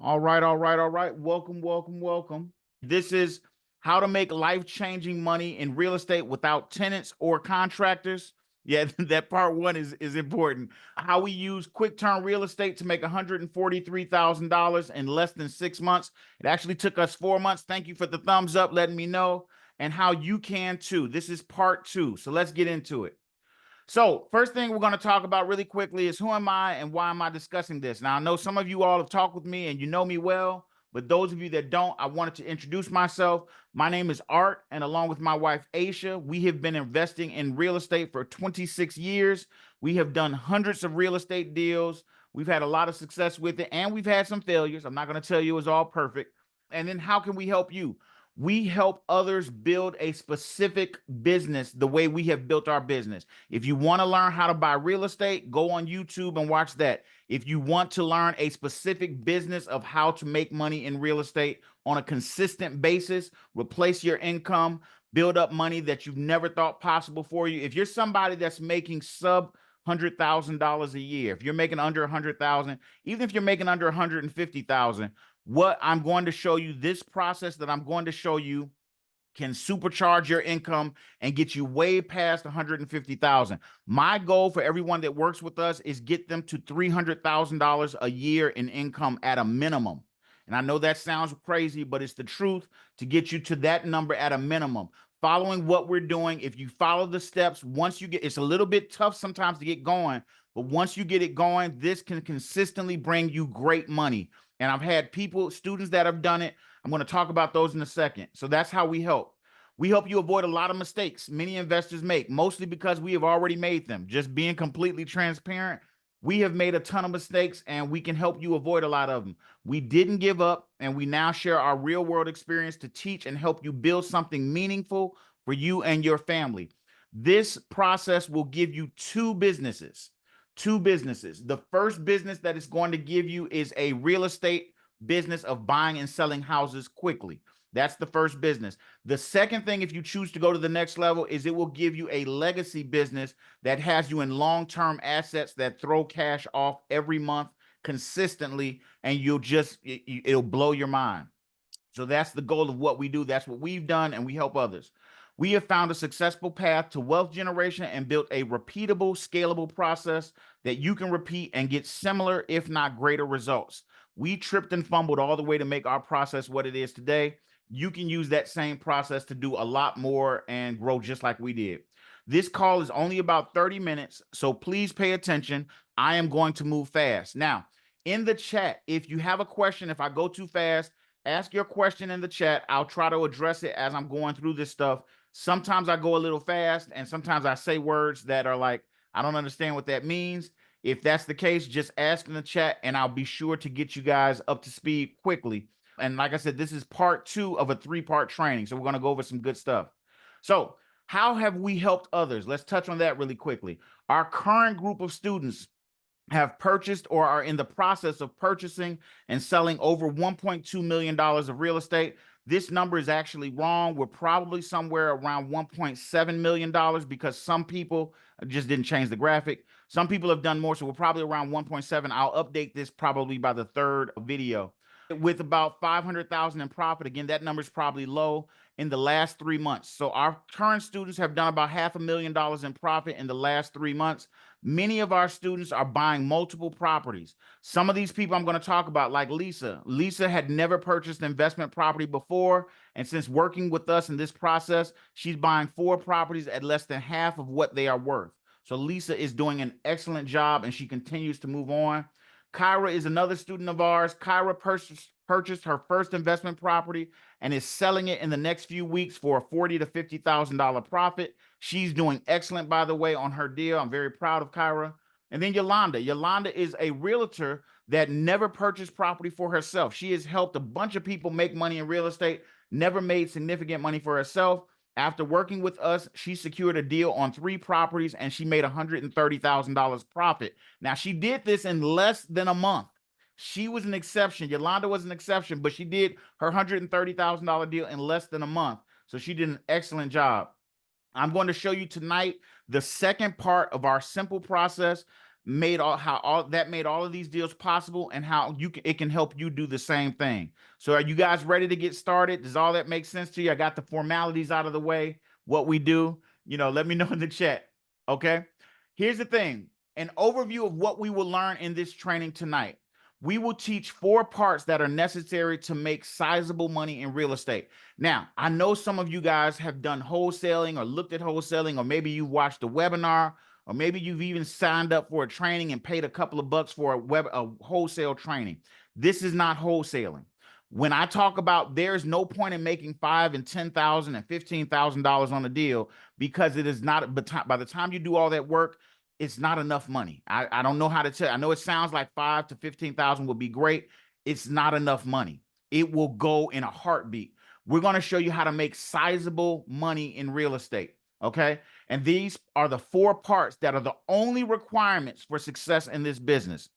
All right, all right, all right. Welcome, welcome, welcome. This is how to make life-changing money in real estate without tenants or contractors. Yeah, that part one is important. How we use QuickTurn Real Estate to make $143,000 in less than 6 months. It actually took us 4 months. Thank you for the thumbs up, letting me know, and how you can too. This is part two. So let's get into it. So first thing we're going to talk about really quickly is who am I and why am I discussing this? Now, I know some of you all have talked with me and you know me well, but those of you that don't, I wanted to introduce myself. My name is Art, and along with my wife, Aisha, we have been investing in real estate for 26 years. We have done hundreds of real estate deals. We've had a lot of success with it, and we've had some failures. I'm not going to tell you it's all perfect. And then how can we help you? We help others build a specific business the way we have built our business. If you want to learn how to buy real estate, go on YouTube and watch that. If you want to learn a specific business of how to make money in real estate on a consistent basis, replace your income, build up money that you've never thought possible for you. If you're somebody that's making sub $100,000 a year, if you're making under 100,000, even if you're making under 150,000, what I'm going to show you, this process that I'm going to show you, can supercharge your income and get you way past 150,000. My goal for everyone that works with us is get them to $300,000 a year in income at a minimum. And I know that sounds crazy, but it's the truth, to get you to that number at a minimum. Following what we're doing, if you follow the steps, once you get, it's a little bit tough sometimes to get going, but once you get it going, this can consistently bring you great money. And I've had people, students that have done it. I'm going to talk about those in a second. So that's how we help. We help you avoid a lot of mistakes many investors make, mostly because we have already made them. Just being completely transparent, we have made a ton of mistakes and we can help you avoid a lot of them. We didn't give up, and we now share our real world experience to teach and help you build something meaningful for you and your family. This process will give you two businesses. The first business that it's going to give you is a real estate business of buying and selling houses quickly. That's the first business. The second thing, if you choose to go to the next level, is it will give you a legacy business that has you in long-term assets that throw cash off every month consistently, and it'll blow your mind. So that's the goal of what we do. That's what we've done, and we help others. We have found a successful path to wealth generation and built a repeatable, scalable process that you can repeat and get similar, if not greater, results. We tripped and fumbled all the way to make our process what it is today. You can use that same process to do a lot more and grow just like we did. This call is only about 30 minutes, so please pay attention. I am going to move fast. Now, in the chat, if you have a question, if I go too fast, ask your question in the chat. I'll try to address it as I'm going through this stuff. Sometimes I go a little fast, and sometimes I say words that are like, I don't understand what that means. If that's the case, just ask in the chat, and I'll be sure to get you guys up to speed quickly. And like I said, this is part two of a three-part training, so we're going to go over some good stuff. So how have we helped others? Let's touch on that really quickly. Our current group of students have purchased or are in the process of purchasing and selling over $1.2 million of real estate. This number is actually wrong. We're probably somewhere around $1.7 million because some people just didn't change the graphic. Some people have done more, so we're probably around 1.7. I'll update this probably by the third video. With about 500,000 in profit. Again, that number is probably low in the last 3 months. So our current students have done about $500,000 in profit in the last 3 months. Many of our students are buying multiple properties. Some of these people I'm going to talk about, like Lisa. Lisa had never purchased investment property before, and since working with us in this process, she's buying 4 properties at less than half of what they are worth. So Lisa is doing an excellent job, and she continues to move on. Kyra is another student of ours. Kyra purchased her first investment property and is selling it in the next few weeks for a $40,000 to $50,000 profit. She's doing excellent, by the way, on her deal. I'm very proud of Kyra. And then Yolanda. Yolanda is a realtor that never purchased property for herself. She has helped a bunch of people make money in real estate, never made significant money for herself. After working with us, she secured a deal on 3 properties and she made $130,000 profit. Now, she did this in less than a month. She was an exception. Yolanda was an exception, but she did her $130,000 deal in less than a month. So she did an excellent job. I'm going to show you tonight the second part of our simple process. made made all of these deals possible, and how it can help you do the same thing. So are you guys ready to get started? Does all that make sense to you? I got the formalities out of the way, what we do, let me know in the chat. Okay. Here's the thing, an overview of what we will learn in this training tonight. We will teach 4 parts that are necessary to make sizable money in real estate. Now, I know some of you guys have done wholesaling or looked at wholesaling, or maybe you watched a webinar, or maybe you've even signed up for a training and paid a couple of bucks for a wholesale training. This is not wholesaling. When I talk about, there's no point in making $5,000 and $10,000 and $15,000 on a deal, because it is not, by the time you do all that work, it's not enough money. I don't know how to tell. I know it sounds like 5,000 to 15,000 would be great. It's not enough money. It will go in a heartbeat. We're going to show you how to make sizable money in real estate. Okay. And these are the 4 parts that are the only requirements for success in this business.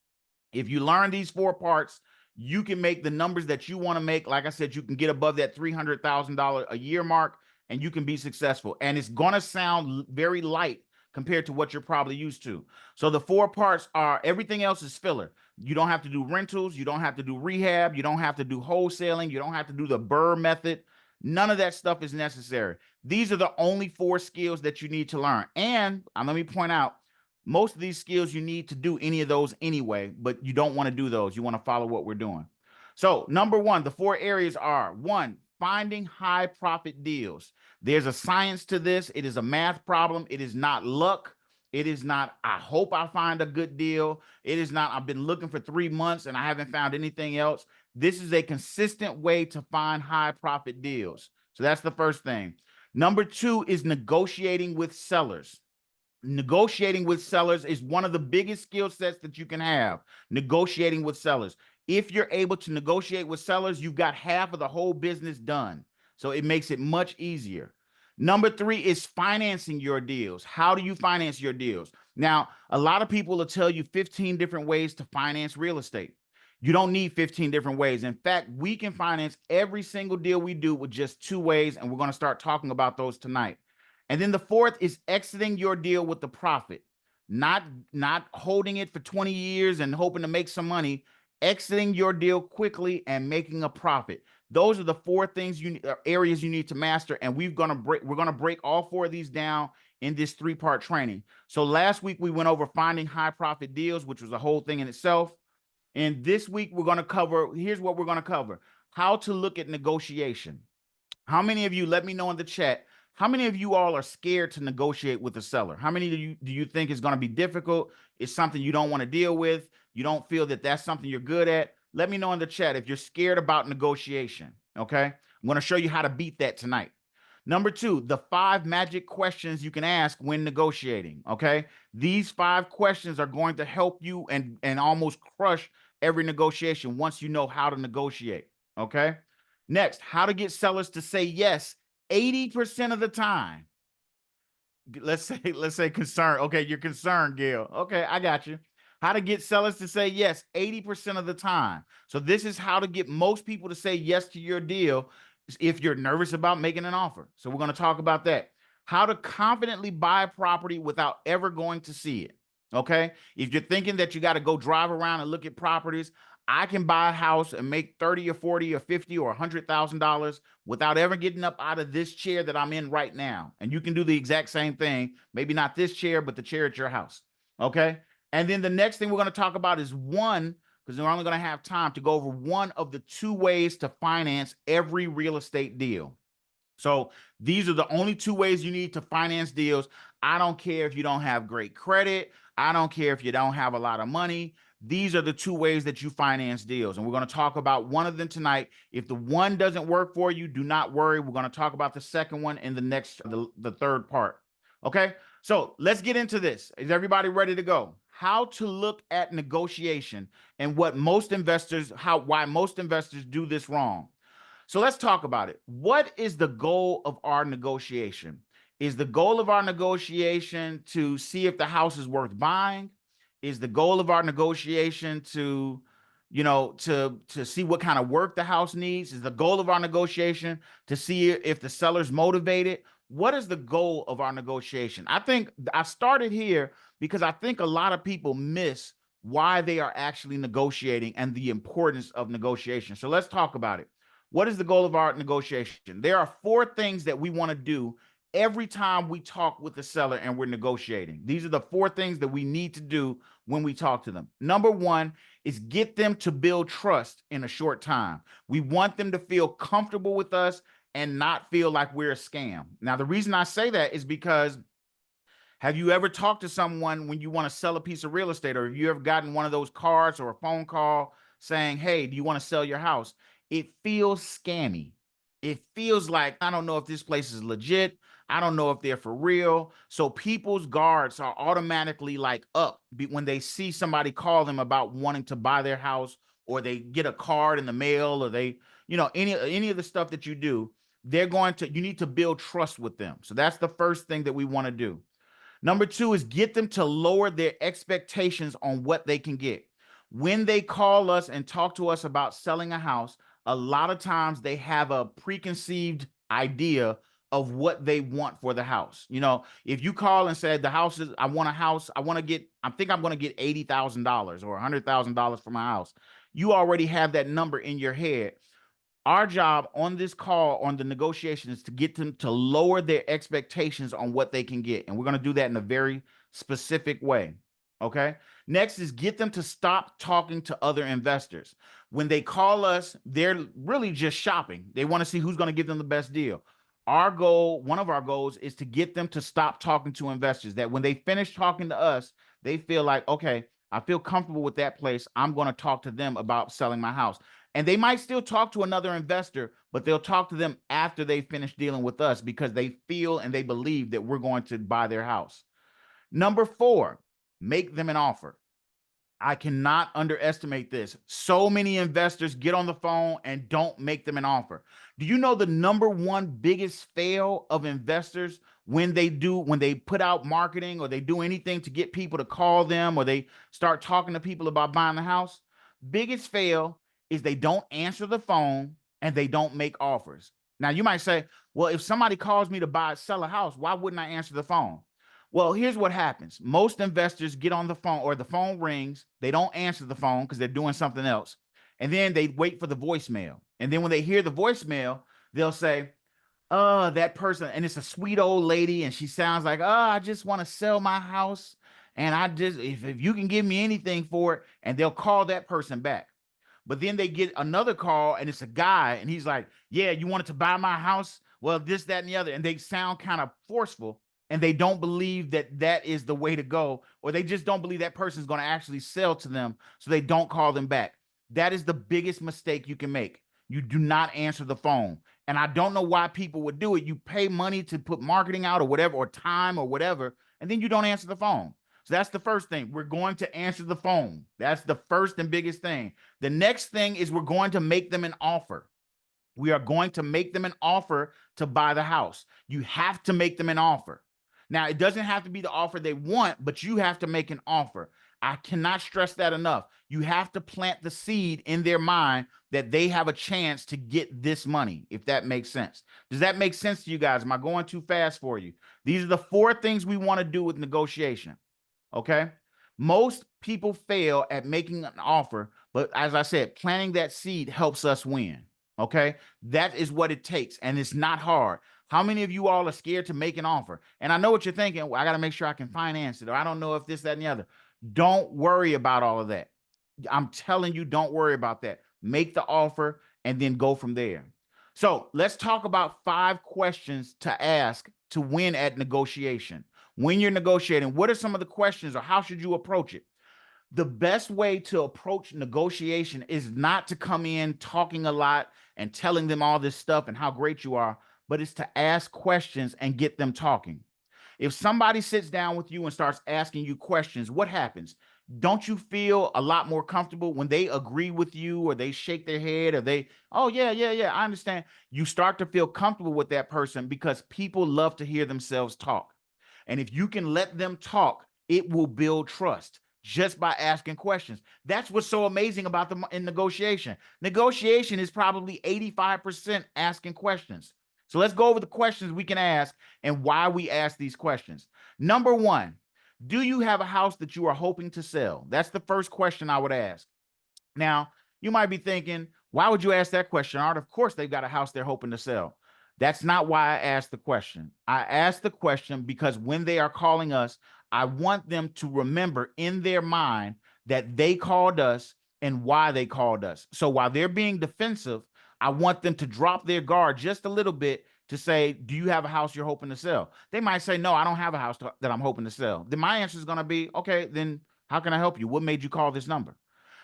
If you learn these 4 parts, you can make the numbers that you want to make. Like I said, you can get above that $300,000 a year mark, and you can be successful. And it's going to sound very light compared to what you're probably used to. So the 4 parts are, everything else is filler. You don't have to do rentals. You don't have to do rehab. You don't have to do wholesaling. You don't have to do the BRRRR method. None of that stuff is necessary. These are the only 4 skills that you need to learn. And let me point out, most of these skills you need to do any of those anyway, but you don't want to do those. You want to follow what we're doing. So number 1, the 4 areas are: 1, finding high profit deals. There's a science to this. It is a math problem. It is not luck. It is not, I hope I find a good deal. It is not, I've been looking for 3 months and I haven't found anything else. This is a consistent way to find high profit deals. So that's the first thing. Number 2 is negotiating with sellers. Negotiating with sellers is one of the biggest skill sets that you can have. Negotiating with sellers. If you're able to negotiate with sellers, you've got half of the whole business done. So it makes it much easier. Number 3 is financing your deals. How do you finance your deals? Now, a lot of people will tell you 15 different ways to finance real estate. You don't need 15 different ways. In fact, we can finance every single deal we do with just 2 ways, and we're going to start talking about those tonight. And then the 4th is exiting your deal with the profit, not holding it for 20 years and hoping to make some money. Exiting your deal quickly and making a profit. Those are the 4 things areas you need to master, and we're going to break all 4 of these down in this 3-part training. So last week we went over finding high profit deals, which was a whole thing in itself. And this week we're going to cover, here's what we're going to cover: how to look at negotiation. How many of you, let me know in the chat, how many of you all are scared to negotiate with a seller? How many do you think is going to be difficult? It's something you don't want to deal with. You don't feel that that's something you're good at. Let me know in the chat if you're scared about negotiation. Okay. I'm going to show you how to beat that tonight. Number 2, the 5 magic questions you can ask when negotiating. Okay. These 5 questions are going to help you and almost crush every negotiation once you know how to negotiate. Okay. Next, how to get sellers to say yes 80% of the time. Let's say concerned. Okay, you're concerned, Gail. Okay, I got you. How to get sellers to say yes 80% of the time. So this is how to get most people to say yes to your deal if you're nervous about making an offer. So we're going to talk about that. How to confidently buy a property without ever going to see it. Okay, if you're thinking that you got to go drive around and look at properties, I can buy a house and make 30 or 40 or 50 or $100,000 without ever getting up out of this chair that I'm in right now. And you can do the exact same thing. Maybe not this chair, but the chair at your house. Okay. And then the next thing we're going to talk about is one, because we're only going to have time to go over one of the 2 ways to finance every real estate deal. So these are the only 2 ways you need to finance deals. I don't care if you don't have great credit. I don't care if you don't have a lot of money. These are the 2 ways that you finance deals. And we're going to talk about one of them tonight. If the one doesn't work for you, do not worry. We're going to talk about the second one in the 3rd part. Okay. So let's get into this. Is everybody ready to go? How to look at negotiation and why most investors do this wrong. So let's talk about it. What is the goal of our negotiation? Is the goal of our negotiation to see if the house is worth buying? Is the goal of our negotiation to, to see what kind of work the house needs? Is the goal of our negotiation to see if the seller's motivated? What is the goal of our negotiation? I think I started here because I think a lot of people miss why they are actually negotiating and the importance of negotiation. So let's talk about it. What is the goal of our negotiation? There are 4 things that we want to do every time we talk with the seller and we're negotiating. These are the 4 things that we need to do when we talk to them. Number 1 is get them to build trust in a short time. We want them to feel comfortable with us and not feel like we're a scam. Now, the reason I say that is because have you ever talked to someone when you want to sell a piece of real estate, or have you ever gotten one of those cards or a phone call saying, hey, do you want to sell your house? It feels scammy. It feels like, I don't know if this place is legit. I don't know if they're for real. So people's guards are automatically like up when they see somebody call them about wanting to buy their house, or they get a card in the mail, or they, any of the stuff that you do, you need to build trust with them. So that's the first thing that we want to do. Number 2 is get them to lower their expectations on what they can get. When they call us and talk to us about selling a house, a lot of times they have a preconceived idea of what they want for the house. If you call and say I want a house, I think I'm going to get $80,000 or $100,000 for my house. You already have that number in your head. Our job on this call, on the negotiation, is to get them to lower their expectations on what they can get. And we're going to do that in a very specific way. Okay. Next is get them to stop talking to other investors. When they call us, they're really just shopping. They want to see who's going to give them the best deal. One of our goals is to get them to stop talking to investors, that when they finish talking to us, they feel like, okay, I feel comfortable with that place. I'm going to talk to them about selling my house. And they might still talk to another investor, but they'll talk to them after they finish dealing with us because they feel and they believe that we're going to buy their house. Number 4, make them an offer. I cannot underestimate this. So many investors get on the phone and don't make them an offer. Do you know the number 1 biggest fail of investors when they put out marketing or they do anything to get people to call them, or they start talking to people about buying the house? Biggest fail is they don't answer the phone and they don't make offers. Now you might say, well, if somebody calls me to sell a house, why wouldn't I answer the phone? Well, here's what happens. Most investors get on the phone, or the phone rings. They don't answer the phone because they're doing something else. And then they wait for the voicemail. And then when they hear the voicemail, they'll say, that person, and it's a sweet old lady, and she sounds like, I just want to sell my house. And if you can give me anything for it, and they'll call that person back. But then they get another call and it's a guy and he's like, yeah, you wanted to buy my house? Well, this, that, and the other. And they sound kind of forceful, and they don't believe that that is the way to go, or they just don't believe that person's going to actually sell to them. So they don't call them back. That is the biggest mistake you can make. You do not answer the phone. And I don't know why people would do it. You pay money to put marketing out or whatever, or time or whatever, and then you don't answer the phone. So that's the first thing. We're going to answer the phone. That's the first and biggest thing. The next thing is we're going to make them an offer. We are going to make them an offer to buy the house. You have to make them an offer. Now, it doesn't have to be the offer they want, but you have to make an offer. I cannot stress that enough. You have to plant the seed in their mind that they have a chance to get this money, if that makes sense. Does that make sense to you guys? Am I going too fast for you? These are the 4 things we want to do with negotiation. Okay. Most people fail at making an offer, but as I said, planting that seed helps us win. Okay. That is what it takes. And it's not hard. How many of you all are scared to make an offer? And I know what you're thinking. Well, I got to make sure I can finance it, or I don't know if this, that, and the other. Don't worry about all of that. I'm telling you, don't worry about that. Make the offer and then go from there. So let's talk about 5 questions to ask to win at negotiation. When you're negotiating, what are some of the questions, or how should you approach it? The best way to approach negotiation is not to come in talking a lot and telling them all this stuff and how great you are, but it's to ask questions and get them talking. If somebody sits down with you and starts asking you questions, what happens? Don't you feel a lot more comfortable when they agree with you, or they shake their head, or oh, yeah, I understand. You start to feel comfortable with that person because people love to hear themselves talk. And if you can let them talk, it will build trust. just by asking questions. That's what's so amazing about them in negotiation. Negotiation is probably 85% asking questions. So let's go over the questions we can ask and why we ask these questions. Number one, do you have a house that you are hoping to sell? That's the first question I would ask. Now, you might be thinking, why would you ask that question, Art? Of course, they've got a house they're hoping to sell. That's not why I asked the question. I asked the question because when they are calling us, I want them to remember in their mind that they called us and why they called us. So while they're being defensive, I want them to drop their guard just a little bit to say, do you have a house you're hoping to sell? They might say, no, I don't have a house that I'm hoping to sell. Then my answer is going to be, okay, then how can I help you? What made you call this number?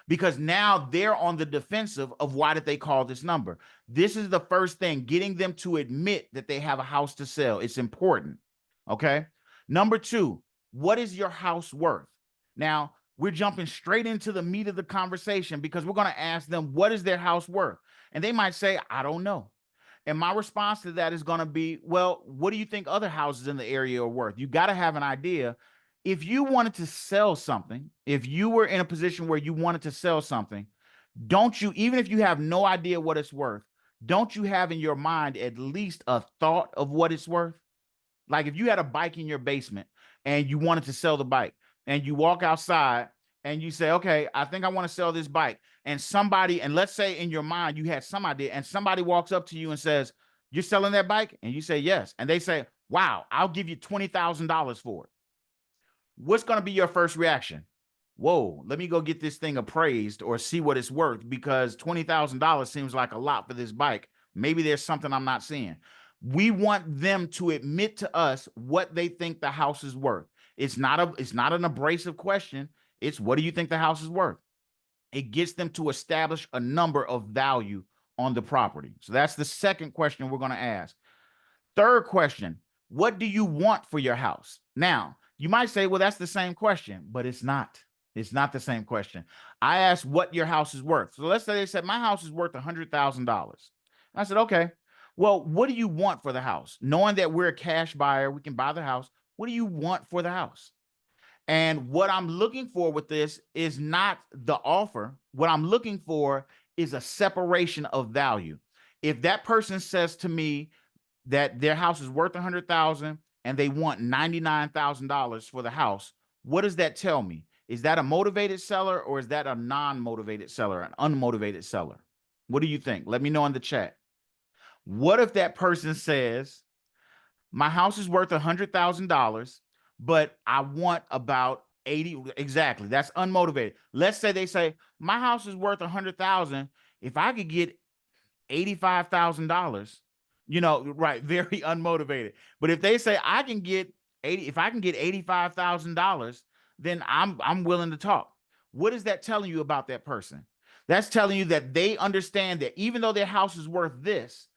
Because now they're on the defensive of why did they call this number? This is the first thing, getting them to admit that they have a house to sell. It's important. Okay. Number two, what is your house worth? Now, we're jumping straight into the meat of the conversation because we're going to ask them, what is their house worth? And they might say, I don't know. And my response to that is going to be, well, what do you think other houses in the area are worth? You got to have an idea. If you wanted to sell something, if you were in a position where you wanted to sell something, don't you, even if you have no idea what it's worth, don't you have in your mind at least a thought of what it's worth? Like if you had a bike in your basement and you wanted to sell the bike and you walk outside and you say, okay, I think I want to sell this bike. And somebody, and let's say in your mind, you had some idea and somebody walks up to you and says, you're selling that bike? And you say, yes. And they say, wow, I'll give you $20,000 for it. What's going to be your first reaction? Whoa, let me go get this thing appraised or see what it's worth because $20,000 seems like a lot for this bike. Maybe there's something I'm not seeing. We want them to admit to us what they think the house is worth. It's not an abrasive question. It's what do you think the house is worth? It gets them to establish a number of value on the property. So that's the second question we're going to ask. Third question, what do you want for your house? Now, you might say, well, that's the same question, but it's not. It's not the same question. I asked what your house is worth. So let's say they said, my house is worth $100,000. I said, okay, well, what do you want for the house? Knowing that we're a cash buyer, we can buy the house. What do you want for the house? And what I'm looking for with this is not the offer. What I'm looking for is a separation of value. If that person says to me that their house is worth $100,000 and they want $99,000 for the house, what does that tell me? Is that a motivated seller or is that a non-motivated seller, an unmotivated seller? What do you think? Let me know in the chat. What if that person says, my house is worth $100,000, but I want about 80, exactly, that's unmotivated. Let's say they say, my house is worth 100,000. If I could get $85,000, right, very unmotivated. But if they say I can get $85,000, then I'm willing to talk. What is that telling you about that person? That's telling you that they understand that even though their house is worth this,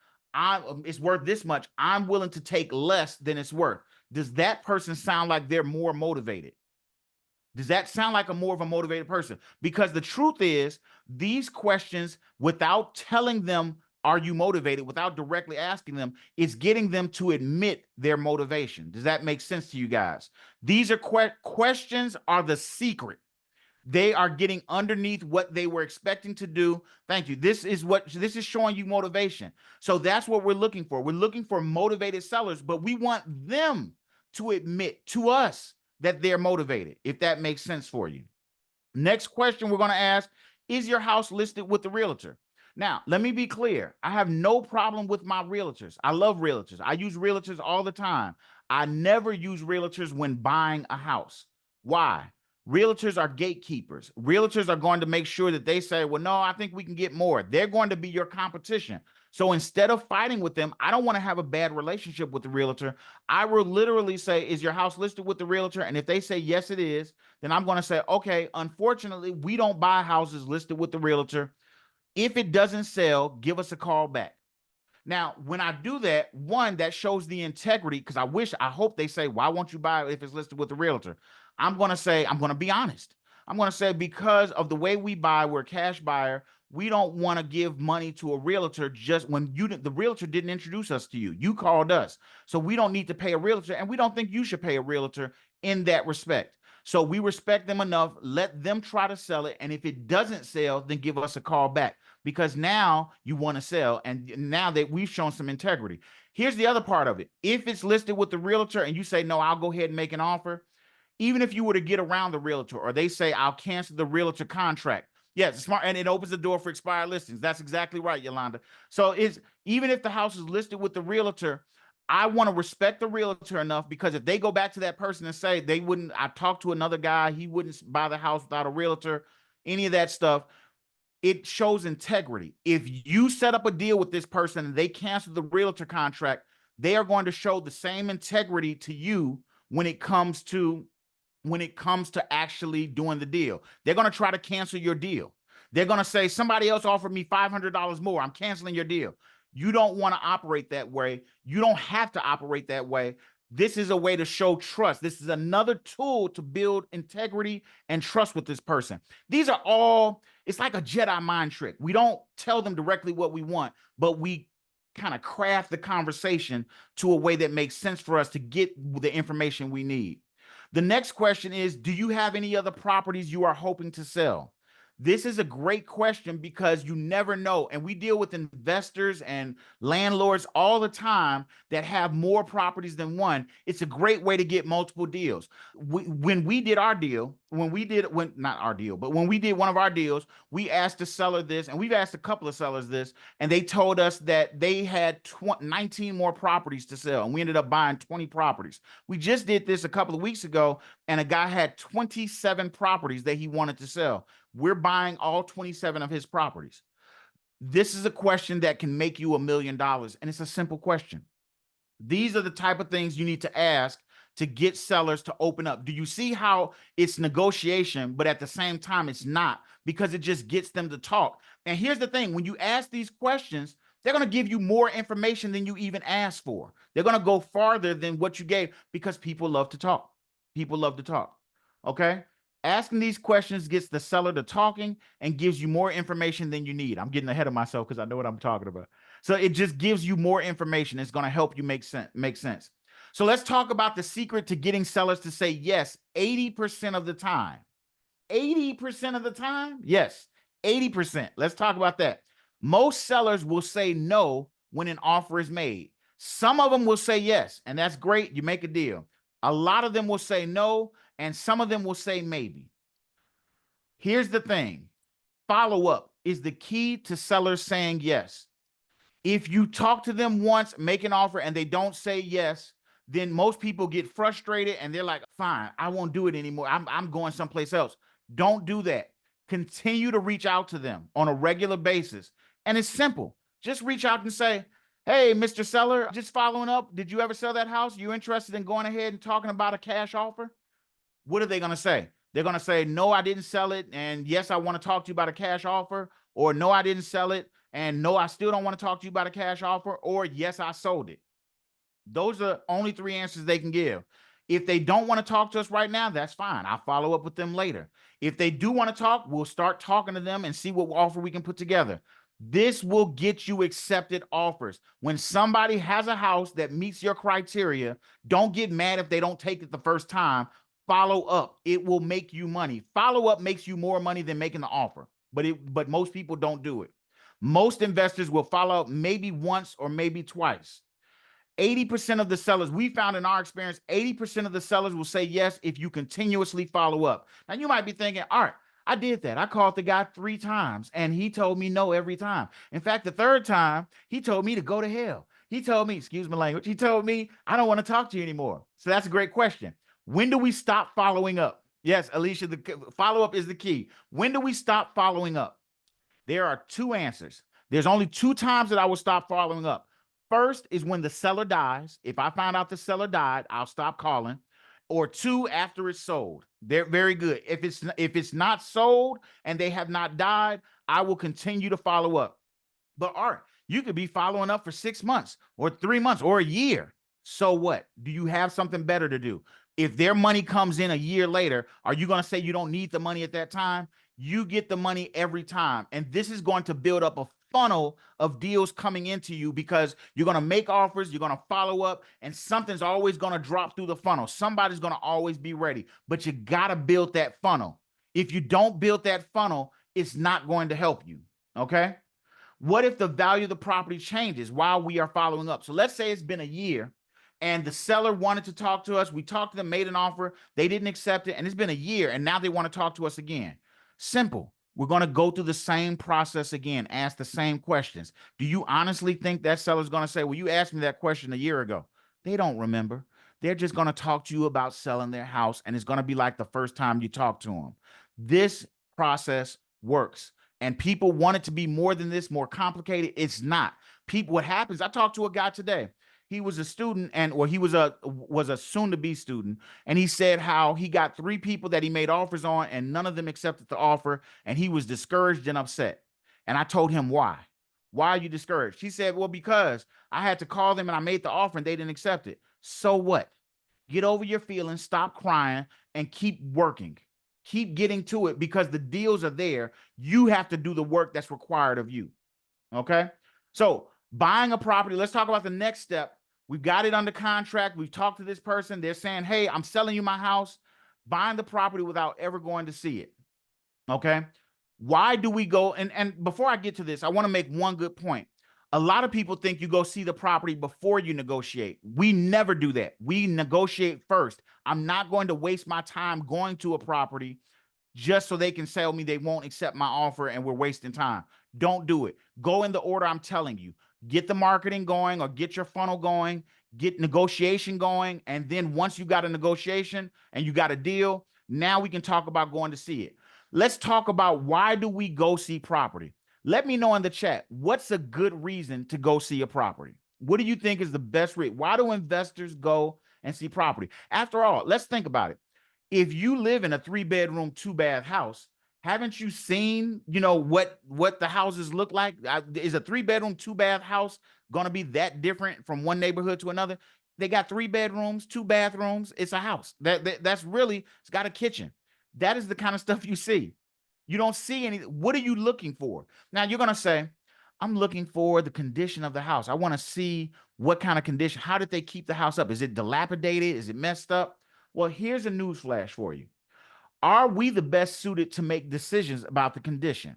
it's worth this much, I'm willing to take less than it's worth. Does that person sound like they're more motivated? Does that sound like more of a motivated person? Because the truth is, these questions, without telling them, are you motivated, without directly asking them, it's getting them to admit their motivation. Does that make sense to you guys? These are questions are the secret. They are getting underneath what they were expecting to do. Thank you. This is showing you motivation. So that's what we're looking for. We're looking for motivated sellers, but we want them to admit to us that they're motivated, if that makes sense for you. Next question we're going to ask, is your house listed with the realtor? Now, let me be clear. I have no problem with my realtors. I love realtors. I use realtors all the time. I never use realtors when buying a house. Why? Realtors are gatekeepers. Realtors are going to make sure that they say, well, no, I think we can get more. They're going to be your competition. So instead of fighting with them, I don't want to have a bad relationship with the realtor. I will literally say, is your house listed with the realtor? And if they say, yes, it is, then I'm going to say, okay, unfortunately, we don't buy houses listed with the realtor. If it doesn't sell, give us a call back. Now, when I do that, one, that shows the integrity, because I hope they say, why won't you buy it if it's listed with the realtor? I'm going to be honest. I'm going to say, because of the way we buy, we're a cash buyer. We don't want to give money to a realtor just when the realtor didn't introduce us to you. You called us. So we don't need to pay a realtor, and we don't think you should pay a realtor in that respect. So we respect them enough, let them try to sell it. And if it doesn't sell, then give us a call back, because now you want to sell. And now that we've shown some integrity. Here's the other part of it. If it's listed with the realtor and you say, no, I'll go ahead and make an offer, even if you were to get around the realtor, or they say, I'll cancel the realtor contract. Yes, it's smart, and it opens the door for expired listings. That's exactly right, Yolanda. So it's, even if the house is listed with the realtor, I want to respect the realtor enough, because if they go back to that person and say they wouldn't, I talked to another guy, he wouldn't buy the house without a realtor, any of that stuff, it shows integrity. If you set up a deal with this person and they cancel the realtor contract, they are going to show the same integrity to you when it comes to actually doing the deal. They're going to try to cancel your deal. They're going to say, somebody else offered me $500 more. I'm canceling your deal. You don't want to operate that way. You don't have to operate that way. This is a way to show trust. This is another tool to build integrity and trust with this person. These are all, it's like a Jedi mind trick. We don't tell them directly what we want, but we kind of craft the conversation to a way that makes sense for us to get the information we need. The next question is, do you have any other properties you are hoping to sell? This is a great question, because you never know. And we deal with investors and landlords all the time that have more properties than one. It's a great way to get multiple deals. When we did our deal, not our deal, but when we did one of our deals, we asked the seller this, and we've asked a couple of sellers this, and they told us that they had 19 more properties to sell, and we ended up buying 20 properties. We just did this a couple of weeks ago, and a guy had 27 properties that he wanted to sell. We're buying all 27 of his properties. This is a question that can make you $1 million, and it's a simple question. These are the type of things you need to ask to get sellers to open up. Do you see how it's negotiation, but at the same time, it's not, because it just gets them to talk? And here's the thing. When you ask these questions, they're going to give you more information than you even asked for. They're going to go farther than what you gave, because people love to talk. People love to talk. Okay? Asking these questions gets the seller to talking and gives you more information than you need. I'm getting ahead of myself because I know what I'm talking about. So it just gives you more information. It's going to help you make sense. So let's talk about the secret to getting sellers to say yes 80% of the time. 80% of the time? Yes, 80%. Let's talk about that. Most sellers will say no when an offer is made. Some of them will say yes, and that's great. You make a deal. A lot of them will say no, and some of them will say maybe. Here's the thing. Follow-up is the key to sellers saying yes. If you talk to them once, make an offer, and they don't say yes, then most people get frustrated and they're like, fine, I won't do it anymore. I'm going someplace else. Don't do that. Continue to reach out to them on a regular basis. And it's simple. Just reach out and say, hey, Mr. Seller, just following up. Did you ever sell that house? You interested in going ahead and talking about a cash offer? What are they going to say? They're going to say, no, I didn't sell it. And yes, I want to talk to you about a cash offer. Or no, I didn't sell it. And no, I still don't want to talk to you about a cash offer. Or yes, I sold it. Those are only 3 answers they can give. If they don't want to talk to us right now, that's fine. I'll follow up with them later. If they do want to talk, we'll start talking to them and see what offer we can put together. This will get you accepted offers. When somebody has a house that meets your criteria, don't get mad if they don't take it the first time. Follow up. It will make you money. Follow up makes you more money than making the offer, but most people don't do it. Most investors will follow up maybe once or maybe twice. 80% of the sellers, we found in our experience, 80% of the sellers will say yes if you continuously follow up. Now, you might be thinking, all right, I did that. I called the guy 3 times and he told me no every time. In fact, the 3rd time, he told me to go to hell. He told me, excuse my language, he told me, I don't want to talk to you anymore. So that's a great question. When do we stop following up? Yes, Alicia, the follow-up is the key. When do we stop following up? There are 2 answers. There's only 2 times that I will stop following up. First is when the seller dies. If I find out the seller died, I'll stop calling. Or 2, after it's sold. They're very good. If it's not sold and they have not died, I will continue to follow up. But Art, you could be following up for 6 months or 3 months or a year. So what? Do you have something better to do? If their money comes in a year later, are you going to say you don't need the money at that time? You get the money every time. And this is going to build up a funnel of deals coming into you, because you're going to make offers, you're going to follow up, and something's always going to drop through the funnel. Somebody's going to always be ready, but you got to build that funnel. If you don't build that funnel, it's not going to help you. Okay. What if the value of the property changes while we are following up? So let's say it's been a year and the seller wanted to talk to us. We talked to them, made an offer. They didn't accept it. And it's been a year and now they want to talk to us again. Simple. We're going to go through the same process again, ask the same questions. Do you honestly think that seller's going to say, well, you asked me that question a year ago? They don't remember. They're just going to talk to you about selling their house, and it's going to be like the first time you talk to them. This process works. And people want it to be more than this, more complicated. It's not. People, what happens, I talked to a guy today. He was a student, or he was a soon-to-be student, and he said how he got 3 people that he made offers on, and none of them accepted the offer, and he was discouraged and upset. And I told him, why? Why are you discouraged? He said, well, because I had to call them and I made the offer and they didn't accept it. So what? Get over your feelings, stop crying, and keep working. Keep getting to it, because the deals are there. You have to do the work that's required of you. Okay. So buying a property, let's talk about the next step. We've got it under contract. We've talked to this person. They're saying, hey, I'm selling you my house. Buying the property without ever going to see it. Okay. Why do we go? And before I get to this, I want to make one good point. A lot of people think you go see the property before you negotiate. We never do that. We negotiate first. I'm not going to waste my time going to a property just so they can sell me. They won't accept my offer and we're wasting time. Don't do it. Go in the order I'm telling you. Get the marketing going, or get your funnel going, get negotiation going. And then once you got a negotiation and you got a deal, now we can talk about going to see it. Let's talk about, why do we go see property? Let me know in the chat, what's a good reason to go see a property? What do you think is the best reason? Why do investors go and see property? After all, let's think about it. If you live in a 3-bedroom, 2-bath house, haven't you seen, what the houses look like? Is a 3-bedroom, 2-bath house going to be that different from one neighborhood to another? They got 3 bedrooms, 2 bathrooms. It's a house. That's really, it's got a kitchen. That is the kind of stuff you see. You don't see any. What are you looking for? Now you're going to say, I'm looking for the condition of the house. I want to see what kind of condition. How did they keep the house up? Is it dilapidated? Is it messed up? Well, here's a news flash for you. Are we the best suited to make decisions about the condition?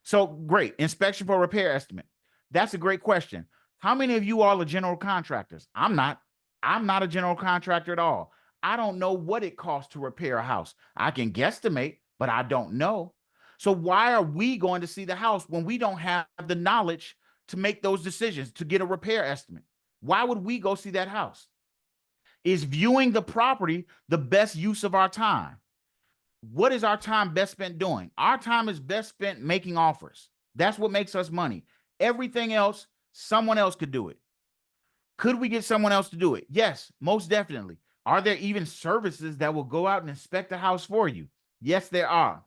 So great. Inspection for repair estimate. That's a great question. How many of you all are general contractors? I'm not. I'm not a general contractor at all. I don't know what it costs to repair a house. I can guesstimate, but I don't know. So why are we going to see the house when we don't have the knowledge to make those decisions, to get a repair estimate? Why would we go see that house? Is viewing the property the best use of our time? What is our time best spent doing? Our time is best spent making offers. That's what makes us money. Everything else, someone else could do it. Could we get someone else to do it? Yes, most definitely. Are there even services that will go out and inspect the house for you? Yes, there are.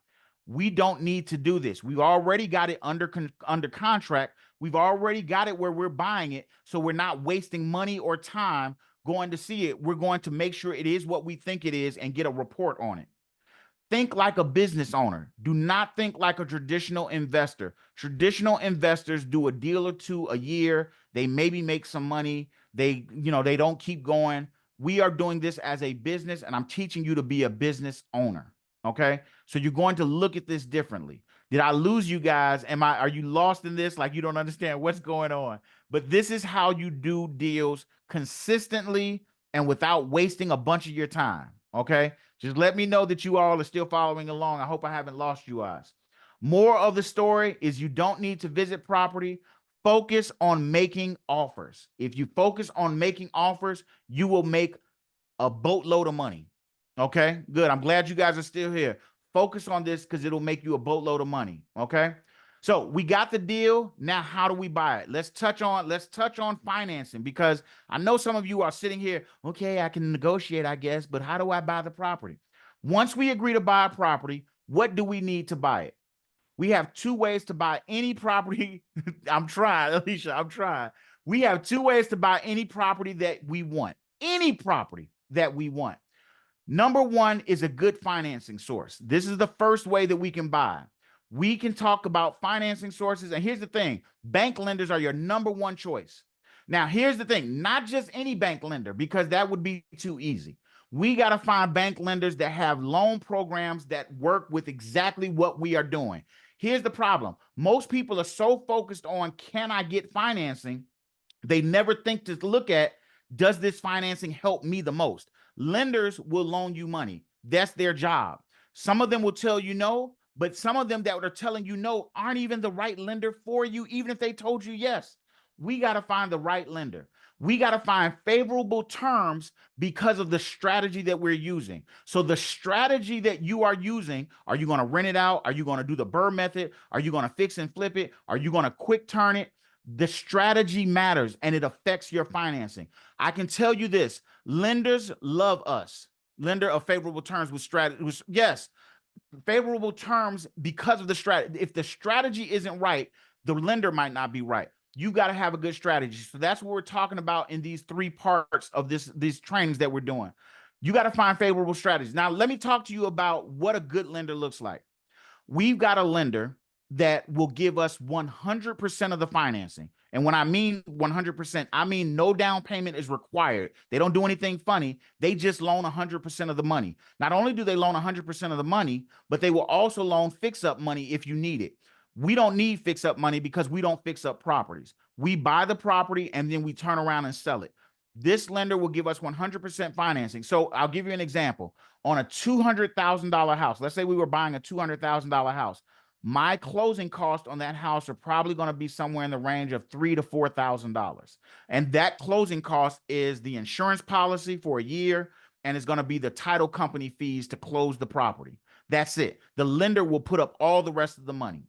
We don't need to do this. We've already got it under contract. We've already got it where we're buying it. So we're not wasting money or time going to see it. We're going to make sure it is what we think it is and get a report on it. Think like a business owner. Do not think like a traditional investor. Traditional investors do a deal or two a year. They maybe make some money. They don't keep going. We are doing this as a business, and I'm teaching you to be a business owner. Okay. So you're going to look at this differently. Did I lose you guys? Are you lost in this? Like you don't understand what's going on? But this is how you do deals consistently and without wasting a bunch of your time. Okay. Just let me know that you all are still following along. I hope I haven't lost you guys. More of the story is, you don't need to visit property. Focus on making offers. If you focus on making offers, you will make a boatload of money. Okay, good. I'm glad you guys are still here. Focus on this because it'll make you a boatload of money. Okay. So we got the deal. Now, how do we buy it? Let's touch on financing, because I know some of you are sitting here. Okay, I can negotiate, I guess, but how do I buy the property? Once we agree to buy a property, what do we need to buy it? We have 2 ways to buy any property. I'm trying, Alicia, I'm trying. We have 2 ways to buy any property that we want. Any property that we want. Number 1 is a good financing source. This is the first way that we can buy. We can talk about financing sources. And here's the thing, bank lenders are your number one choice. Now, here's the thing, not just any bank lender, because that would be too easy. We got to find bank lenders that have loan programs that work with exactly what we are doing. Here's the problem. Most people are so focused on, can I get financing? They never think to look at, does this financing help me the most? Lenders will loan you money. That's their job. Some of them will tell you no, but some of them that are telling you no aren't even the right lender for you, even if they told you yes. We got to find the right lender. We got to find favorable terms because of the strategy that we're using. So the strategy that you are using, are you going to rent it out? Are you going to do the BRRRR method? Are you going to fix and flip it? Are you going to quick turn it? The strategy matters and it affects your financing. I can tell you this, lenders love us. Lender of favorable terms with strategy. Yes, favorable terms because of the strategy. If the strategy isn't right, the lender might not be right. You got to have a good strategy. So that's what we're talking about in these three parts of these trainings that we're doing. You got to find favorable strategies. Now, let me talk to you about what a good lender looks like. We've got a lender that will give us 100% of the financing. And when I mean 100%, I mean no down payment is required. They don't do anything funny. They just loan 100% of the money. Not only do they loan 100% of the money, but they will also loan fix-up money if you need it. We don't need fix-up money because we don't fix up properties. We buy the property and then we turn around and sell it. This lender will give us 100% financing. So I'll give you an example. On a $200,000 house, let's say we were buying a $200,000 house. My closing cost on that house are probably going to be somewhere in the range of $3,000 to $4,000. And that closing cost is the insurance policy for a year, and it's going to be the title company fees to close the property. That's it. The lender will put up all the rest of the money.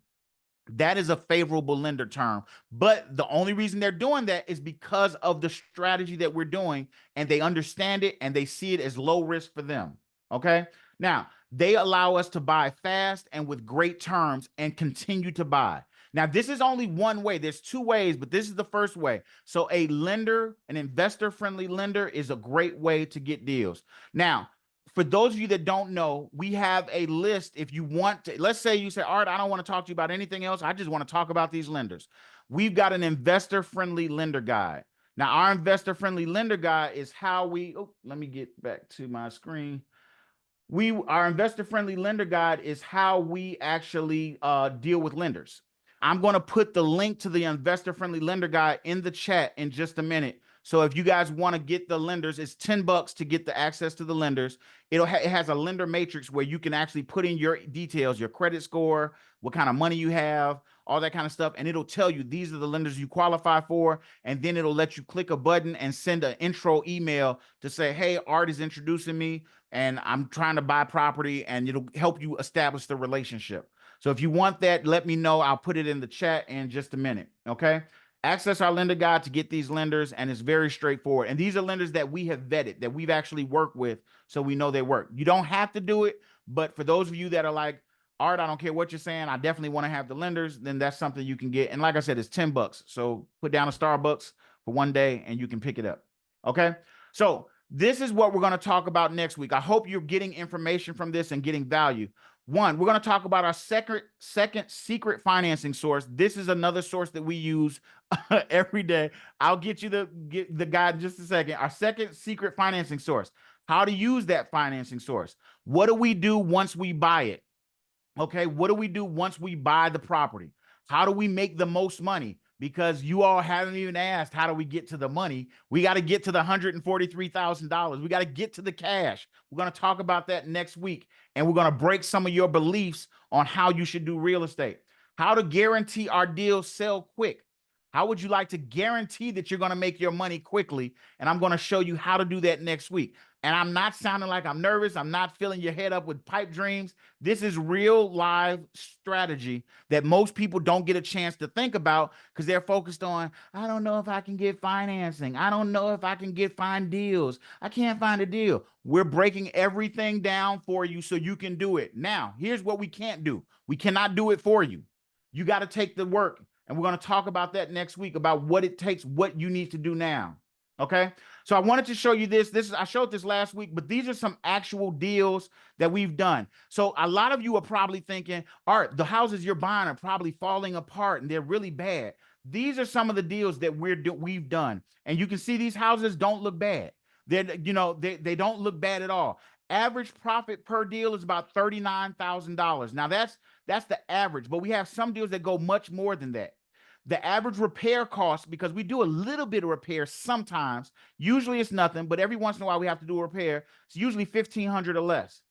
That is a favorable lender term. But the only reason they're doing that is because of the strategy that we're doing, and they understand it and they see it as low risk for them. Okay. Now, they allow us to buy fast and with great terms and continue to buy. Now, this is only one way. There's two ways, but this is the first way. So a lender, an investor-friendly lender, is a great way to get deals. Now, for those of you that don't know, we have a list. If you want to, let's say you say, Art, I don't want to talk to you about anything else. I just want to talk about these lenders. We've got an investor-friendly lender guide. Now, our investor-friendly lender guide is how we, let me get back to my screen. Our investor-friendly lender guide is how we actually deal with lenders. I'm going to put the link to the investor-friendly lender guide in the chat in just a minute. So if you guys want to get the lenders, it's $10 to get the access to the lenders. It has a lender matrix where you can actually put in your details, your credit score, what kind of money you have, all that kind of stuff. And it'll tell you these are the lenders you qualify for. And then it'll let you click a button and send an intro email to say, hey, Art is introducing me and I'm trying to buy property, and it'll help you establish the relationship. So if you want that, let me know. I'll put it in the chat in just a minute. Okay. Access our lender guide to get these lenders, and it's very straightforward. And these are lenders that we have vetted, that we've actually worked with, so we know they work. You don't have to do it, but for those of you that are like, Art, I don't care what you're saying, I definitely want to have the lenders, then that's something you can get. And like I said, it's $10. So put down a Starbucks for one day and you can pick it up. Okay. So this is what we're going to talk about next week. I hope you're getting information from this and getting value. One, we're going to talk about our second secret financing source. This is another source that we use every day. I'll get you the guide in just a second. Our second secret financing source, how to use that financing source. What do we do once we buy it? Okay, what do we do once we buy the property? How do we make the most money? Because you all haven't even asked, how do we get to the money? We got to get to the $143,000. We got to get to the cash. We're going to talk about that next week. And we're going to break some of your beliefs on how you should do real estate. How to guarantee our deals sell quick. How would you like to guarantee that you're going to make your money quickly? And I'm going to show you how to do that next week. And I'm not sounding like I'm nervous. I'm not filling your head up with pipe dreams. This is real live strategy that most people don't get a chance to think about because they're focused on, I don't know if I can get financing. I don't know if I can find deals. I can't find a deal. We're breaking everything down for you so you can do it. Now, here's what we can't do. We cannot do it for you. You got to take the work. And we're going to talk about that next week, about what it takes, what you need to do now. Okay. So I wanted to show you this. I showed this last week, but these are some actual deals that we've done. So a lot of you are probably thinking, all right, the houses you're buying are probably falling apart and they're really bad. These are some of the deals that we've done. And you can see these houses don't look bad. They don't look bad at all. Average profit per deal is about $39,000. Now that's the average, but we have some deals that go much more than that. The average repair cost, because we do a little bit of repair sometimes, usually it's nothing, but every once in a while we have to do a repair. It's usually $1,500 or less.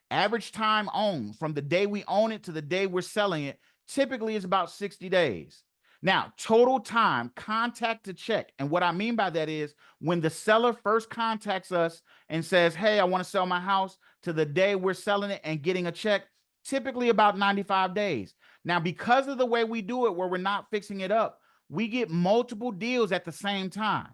Average time owned from the day we own it to the day we're selling it typically is about 60 days. Now, total time, contact to check. And what I mean by that is when the seller first contacts us and says, hey, I want to sell my house, to the day we're selling it and getting a check, typically about 95 days. Now, because of the way we do it, where we're not fixing it up, we get multiple deals at the same time.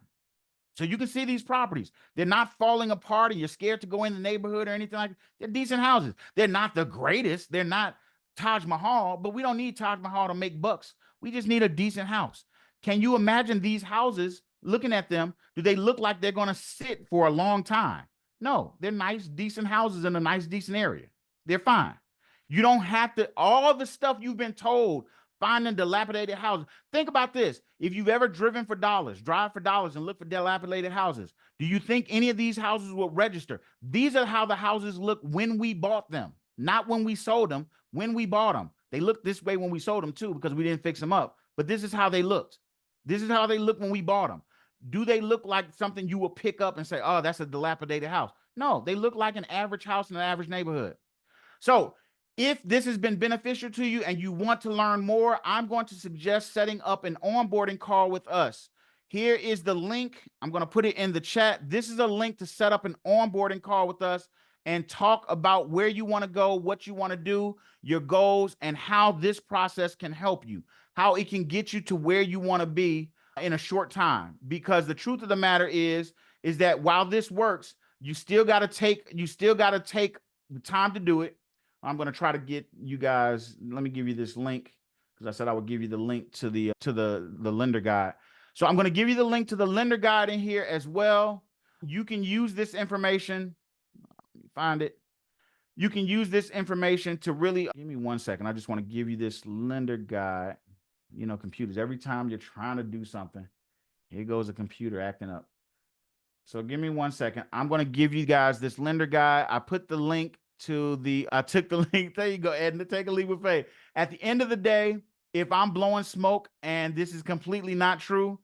So you can see these properties. They're not falling apart and you're scared to go in the neighborhood or anything like that. They're decent houses. They're not the greatest. They're not Taj Mahal, but we don't need Taj Mahal to make bucks. We just need a decent house. Can you imagine these houses, looking at them, do they look like they're going to sit for a long time? No, they're nice, decent houses in a nice, decent area. They're fine. You don't have to, all the stuff you've been told, finding dilapidated houses. Think about this. If you've ever drive for dollars and look for dilapidated houses, do you think any of these houses will register? These are how the houses look when we bought them, not when we sold them, when we bought them. They looked this way when we sold them too, because we didn't fix them up. But this is how they looked. This is how they look when we bought them. Do they look like something you will pick up and say, oh, that's a dilapidated house? No, they look like an average house in an average neighborhood. So if this has been beneficial to you and you want to learn more, I'm going to suggest setting up an onboarding call with us. Here is the link. I'm going to put it in the chat. This is a link to set up an onboarding call with us and talk about where you want to go, what you want to do, your goals, and how this process can help you, how it can get you to where you want to be in a short time. Because the truth of the matter is that while this works, you still got to take the time to do it. I'm going to try to get you guys, let me give you this link, because I said I would give you the link to the lender guide. So I'm going to give you the link to the lender guide in here as well. You can use this information. Let me find it. You can use this information to really, give me 1 second. I just want to give you this lender guide. You know, computers, every time you're trying to do something, here goes a computer acting up. So give me 1 second. I'm going to give you guys this lender guide. I put the link I took the link. There you go, Ed. Take a leap of faith. At the end of the day, if I'm blowing smoke and this is completely not true,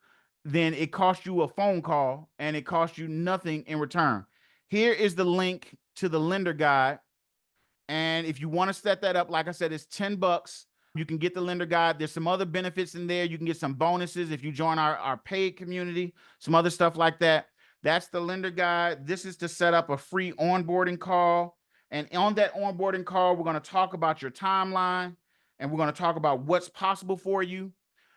then it costs you a phone call and it costs you nothing in return. Here is the link to the lender guide. And if you want to set that up, like I said, it's $10. You can get the lender guide. There's some other benefits in there. You can get some bonuses if you join our paid community, some other stuff like that. That's the lender guide. This is to set up a free onboarding call. And on that onboarding call, we're going to talk about your timeline and we're going to talk about what's possible for you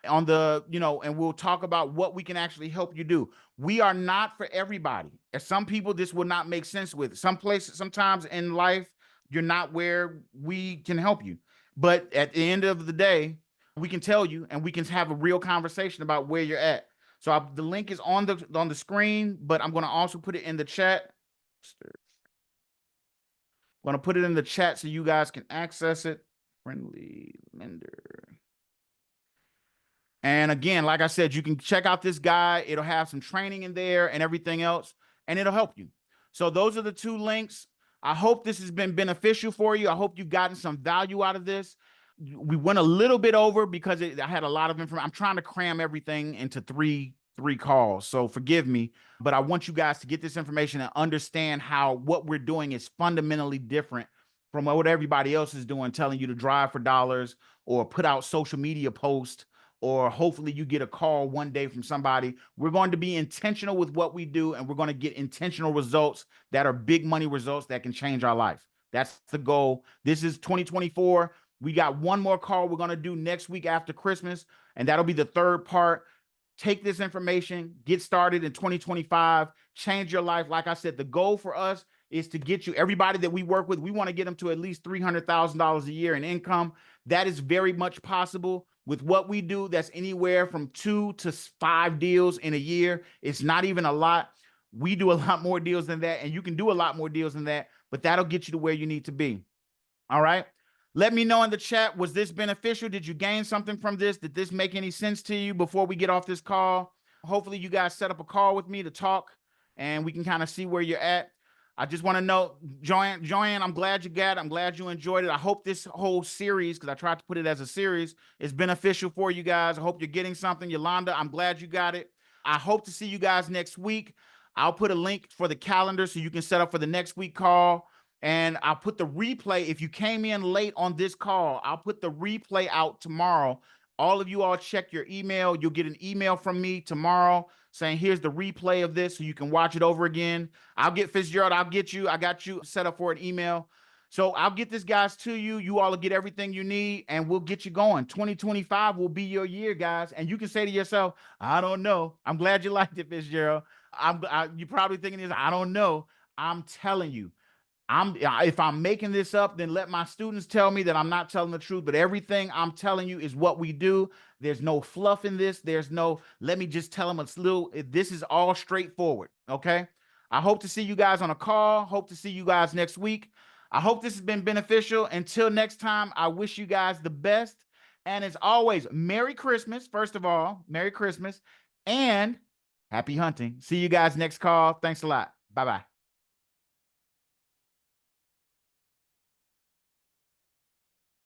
on the, and we'll talk about what we can actually help you do. We are not for everybody. As some people, this will not make sense with. Some places, sometimes in life, you're not where we can help you. But at the end of the day, we can tell you and we can have a real conversation about where you're at. So the link is on the screen, but I'm going to also put it in the chat. I'm going to put it in the chat so you guys can access it. Friendly lender. And again, like I said, you can check out this guide. It'll have some training in there and everything else, and it'll help you. So those are the two links. I hope this has been beneficial for you. I hope you've gotten some value out of this. We went a little bit over because I had a lot of information. I'm trying to cram everything into three calls, so forgive me, but I want you guys to get this information and understand how what we're doing is fundamentally different from what everybody else is doing, telling you to drive for dollars or put out social media posts, or hopefully you get a call one day from somebody. We're going to be intentional with what we do, and we're going to get intentional results that are big money results that can change our life. That's the goal. This is 2024. We got one more call we're going to do next week after Christmas, and that'll be the third part. Take this information, get started in 2025, change your life. Like I said, the goal for us is to get you, everybody that we work with, we want to get them to at least $300,000 a year in income. That is very much possible. With what we do, that's anywhere from 2 to 5 deals in a year. It's not even a lot. We do a lot more deals than that, and you can do a lot more deals than that, but that'll get you to where you need to be. All right. Let me know in the chat, was this beneficial? Did you gain something from this? Did this make any sense to you before we get off this call? Hopefully you guys set up a call with me to talk and we can kind of see where you're at. I just want to know, Joanne, I'm glad you got it. I'm glad you enjoyed it. I hope this whole series, because I tried to put it as a series, is beneficial for you guys. I hope you're getting something. Yolanda, I'm glad you got it. I hope to see you guys next week. I'll put a link for the calendar so you can set up for the next week call. And I'll put the replay. If you came in late on this call, I'll put the replay out tomorrow. All of you all check your email. You'll get an email from me tomorrow saying, here's the replay of this so you can watch it over again. I'll get Fitzgerald. I got you set up for an email. So I'll get this, guys, to you. You all will get everything you need and we'll get you going. 2025 will be your year, guys. And you can say to yourself, I don't know. I'm glad you liked it, Fitzgerald. You're probably thinking this, I don't know. I'm telling you. If I'm making this up, then let my students tell me that I'm not telling the truth. But everything I'm telling you is what we do. There's no fluff in this. There's no, let me just tell them this is all straightforward. Okay. I hope to see you guys on a call. Hope to see you guys next week. I hope this has been beneficial. Until next time, I wish you guys the best. And as always, Merry Christmas. First of all, Merry Christmas and happy hunting. See you guys next call. Thanks a lot. Bye-bye.